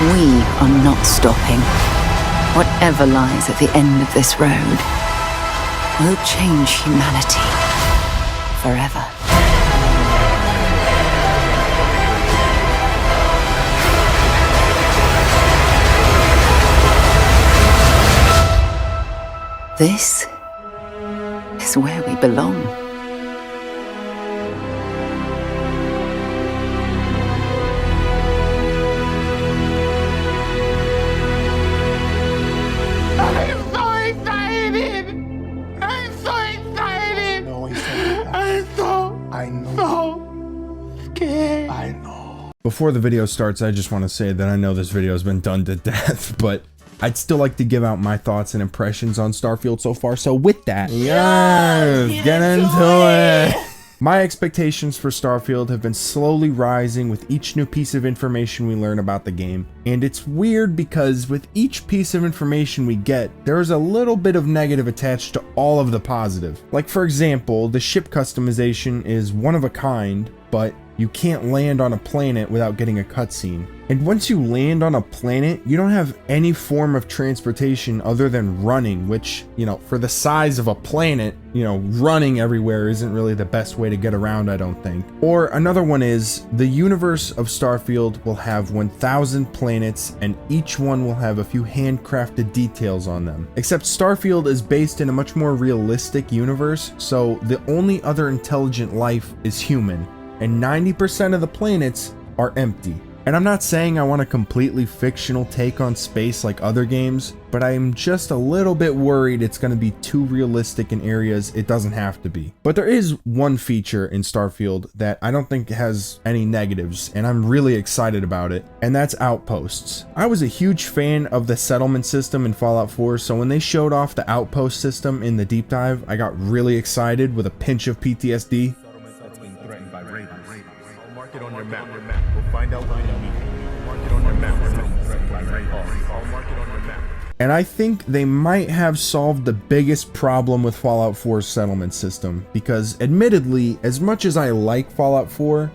We are not stopping. Whatever lies at the end of this road will change humanity forever. This is where we belong. Before the video starts, I just want to say that I know this video has been done to death, but I'd still like to give out my thoughts and impressions on Starfield so far. So with that, yes, get into it. My expectations for Starfield have been slowly rising with each new piece of information we learn about the game. And it's weird because with each piece of information we get, there is a little bit of negative attached to all of the positive. Like for example, the ship customization is one of a kind, but you can't land on a planet without getting a cutscene. And once you land on a planet, you don't have any form of transportation other than running, which, you know, for the size of a planet, you know, running everywhere isn't really the best way to get around, I don't think. Or another one is, the universe of Starfield will have 1,000 planets, and each one will have a few handcrafted details on them. Except Starfield is based in a much more realistic universe, so the only other intelligent life is human, and 90% of the planets are empty. And I'm not saying I want a completely fictional take on space like other games, but I am just a little bit worried it's going to be too realistic in areas it doesn't have to be. But there is one feature in Starfield that I don't think has any negatives, and I'm really excited about it, and that's outposts. I was a huge fan of the settlement system in Fallout 4, so when they showed off the outpost system in the deep dive, I got really excited with a pinch of PTSD. Mark it on your map. We'll find out when you need. Mark it on your map. I'll mark it on your map. And I think they might have solved the biggest problem with Fallout 4's settlement system, because admittedly, as much as I like Fallout 4,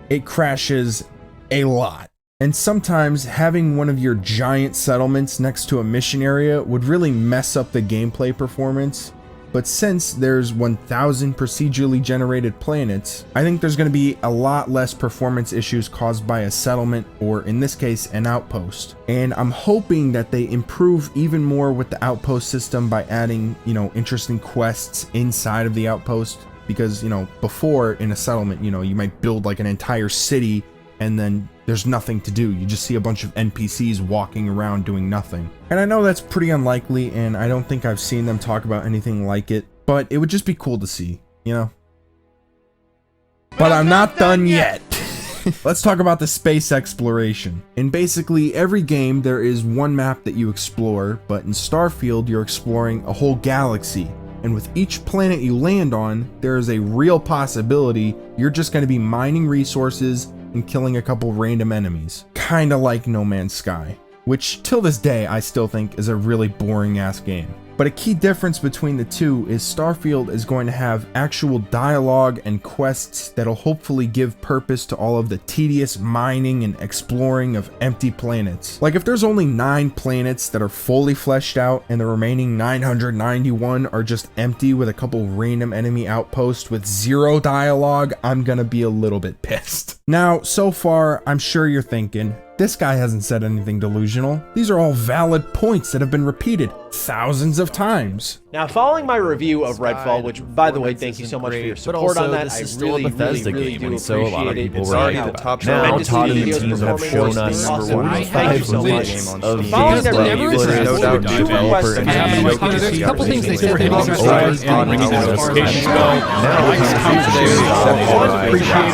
it crashes a lot. And sometimes having one of your giant settlements next to a mission area would really mess up the gameplay performance. But since there's 1,000 procedurally generated planets, I think there's going to be a lot less performance issues caused by a settlement, or in this case, an outpost. And I'm hoping that they improve even more with the outpost system by adding, you know, interesting quests inside of the outpost. Because, you know, before in a settlement, you know, you might build like an entire city and then there's nothing to do. You just see a bunch of NPCs walking around doing nothing. And I know that's pretty unlikely, and I don't think I've seen them talk about anything like it, but it would just be cool to see, you know? But I'm not done yet. Let's talk about the space exploration. In basically every game, there is one map that you explore, but in Starfield, you're exploring a whole galaxy. And with each planet you land on, there is a real possibility you're just going to be mining resources and killing a couple random enemies. Kinda like No Man's Sky, which till this day I still think is a really boring ass game. But a key difference between the two is Starfield is going to have actual dialogue and quests that'll hopefully give purpose to all of the tedious mining and exploring of empty planets. Like if there's only 9 planets that are fully fleshed out and the remaining 991 are just empty with a couple random enemy outposts with 0 dialogue, I'm gonna be a little bit pissed. Now, so far, I'm sure you're thinking, this guy hasn't said anything delusional. These are all valid points that have been repeated thousands of times. Now, following my review of Redfall, which, by the way, thank you so much for your support on that. I really do appreciate it. So a lot of people were Sorry, like, the top now Todd and the team have shown us thank you so much. Following their review, no doubt developer and a couple things they said they didn't and ringing the notifications bell. Now we appreciate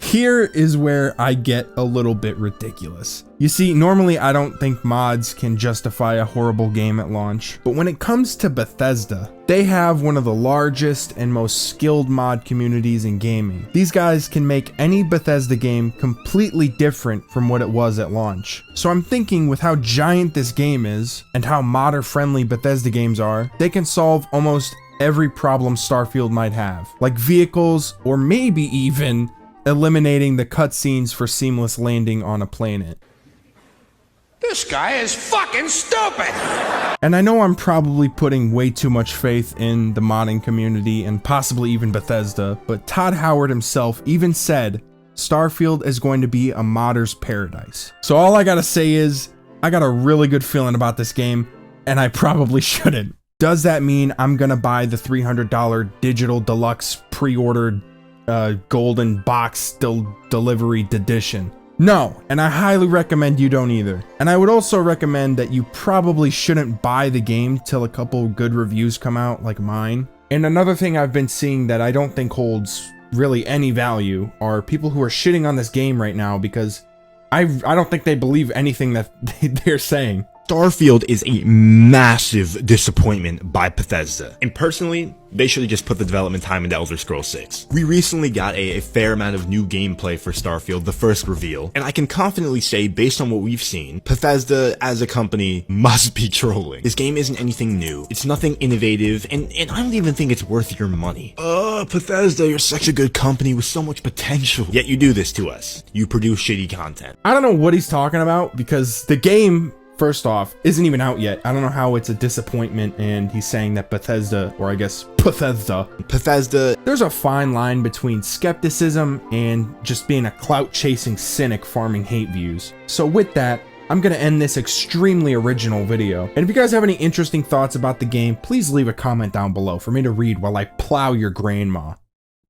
Here is where I get a little bit ridiculous. You see, normally I don't think mods can justify a horrible game at launch, but when it comes to Bethesda, they have one of the largest and most skilled mod communities in gaming. These guys can make any Bethesda game completely different from what it was at launch. So I'm thinking with how giant this game is, and how modder-friendly Bethesda games are, they can solve almost every problem Starfield might have. Like vehicles, or maybe even eliminating the cutscenes for seamless landing on a planet. This guy is fucking stupid! And I know I'm probably putting way too much faith in the modding community and possibly even Bethesda, but Todd Howard himself even said Starfield is going to be a modder's paradise. So all I gotta say is, I got a really good feeling about this game, and I probably shouldn't. Does that mean I'm gonna buy the $300 digital deluxe pre-ordered golden box delivery dedition? No, and I highly recommend you don't either. And I would also recommend that you probably shouldn't buy the game till a couple good reviews come out, like mine. And another thing I've been seeing that I don't think holds really any value are people who are shitting on this game right now because I don't think they believe anything that they're saying. Starfield is a massive disappointment by Bethesda, and personally, they should have just put the development time into Elder Scrolls 6. We recently got a fair amount of new gameplay for Starfield, the first reveal, and I can confidently say, based on what we've seen, Bethesda as a company must be trolling. This game isn't anything new, it's nothing innovative, and I don't even think it's worth your money. Bethesda, you're such a good company with so much potential. Yet you do this to us. You produce shitty content. I don't know what he's talking about because the game, first off, isn't even out yet. I don't know how it's a disappointment and he's saying that Bethesda, or I guess Bethesda. There's a fine line between skepticism and just being a clout-chasing cynic farming hate views. So with that, I'm gonna end this extremely original video. And if you guys have any interesting thoughts about the game, please leave a comment down below for me to read while I plow your grandma's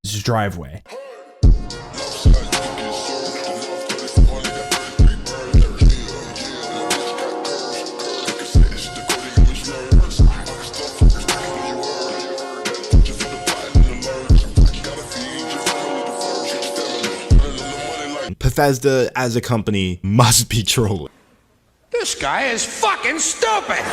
driveway. Bethesda as a company must be trolling. This guy is fucking stupid!